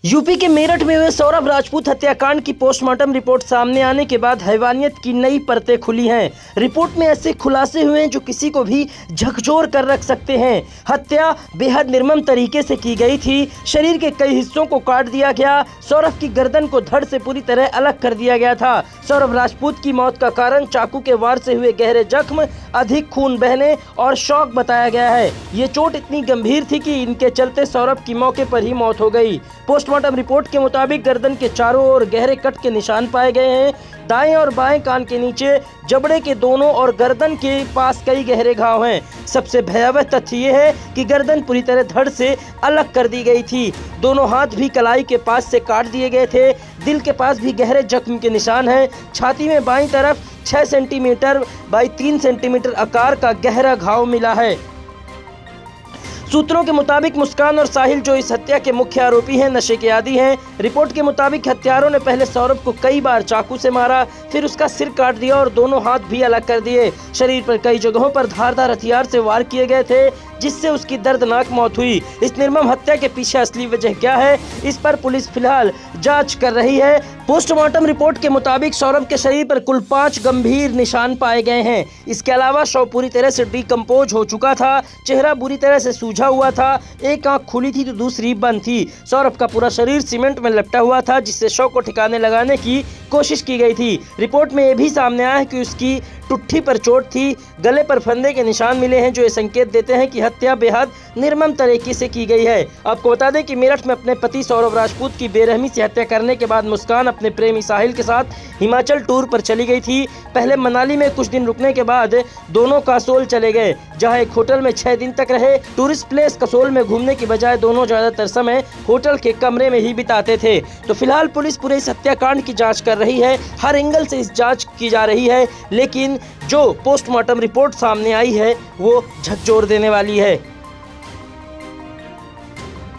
UP के मेरठ में हुए सौरभ राजपूत हत्याकांड की पोस्टमार्टम रिपोर्ट सामने आने के बाद हैवानियत की नई परतें खुली हैं। रिपोर्ट में ऐसे खुलासे हुए हैं जो किसी को भी झकझोर कर रख सकते हैं। हत्या बेहद निर्मम तरीके से की गई थी। शरीर के कई हिस्सों को काट दिया गया। सौरभ की गर्दन को धड़ से पूरी तरह अलग कर दिया गया था। सौरभ राजपूत की मौत का कारण चाकू के वार से हुए गहरे जख्म, अधिक खून बहने और शॉक बताया गया है। ये चोट इतनी गंभीर थी कि इनके चलते सौरभ की मौके पर ही मौत हो गई। पोस्टमार्टम रिपोर्ट के मुताबिक गर्दन के चारों ओर गहरे कट के निशान पाए गए हैं। दाएं और बाएं कान के नीचे, जबड़े के दोनों और गर्दन के पास कई गहरे घाव हैं। सबसे भयावह तथ्य ये है कि गर्दन पूरी तरह धड़ से अलग कर दी गई थी। दोनों हाथ भी कलाई के पास से काट दिए गए थे। दिल के पास भी गहरे जख्म के निशान हैं। छाती में बाईं तरफ 6 सेंटीमीटर बाई 3 सेंटीमीटर आकार का गहरा घाव मिला है। सूत्रों के मुताबिक मुस्कान और साहिल, जो इस हत्या के मुख्य आरोपी हैं, नशे के आदी हैं। रिपोर्ट के मुताबिक हत्यारों ने पहले सौरभ को कई बार चाकू से मारा, फिर उसका सिर काट दिया और दोनों हाथ भी अलग कर दिए। शरीर पर कई जगहों पर धारदार हथियार से वार किए गए थे, जिससे उसकी दर्दनाक मौत हुई। इस निर्मम हत्या के पीछे असली वजह क्या है, इस पर पुलिस फिलहाल जांच कर रही है। पोस्टमार्टम रिपोर्ट के मुताबिक सौरभ के शरीर पर कुल 5 गंभीर निशान पाए गए हैं। इसके अलावा शव पूरी तरह से डिकम्पोज हो चुका था। चेहरा बुरी तरह से सूजा हुआ था। एक आंख खुली थी तो दूसरी बंद थी। सौरभ का पूरा शरीर सीमेंट में लपटा हुआ था, जिससे शव को ठिकाने लगाने की कोशिश की गई थी। रिपोर्ट में यह भी सामने आया है कि उसकी टुट्ठी पर चोट थी। गले पर फंदे के निशान मिले हैं, जो ये संकेत देते हैं कि हत्या बेहद निर्मम तरीके से की गई है। आपको बता दें कि मेरठ में अपने पति सौरभ राजपूत की बेरहमी से हत्या करने के बाद मुस्कान अपने प्रेमी साहिल के साथ हिमाचल टूर पर चली गई थी। पहले मनाली में कुछ दिन रुकने के बाद दोनों कसोल चले गए, जहां एक होटल में 6 दिन तक रहे। टूरिस्ट प्लेस कसोल में घूमने की बजाय दोनों ज्यादातर समय होटल के कमरे में ही बिताते थे। तो फिलहाल पुलिस पूरे इस हत्याकांड की जाँच कर रही है। हर एंगल से इस जाँच की जा रही है, लेकिन जो पोस्टमार्टम रिपोर्ट सामने आई है वो झकझोर देने वाली है।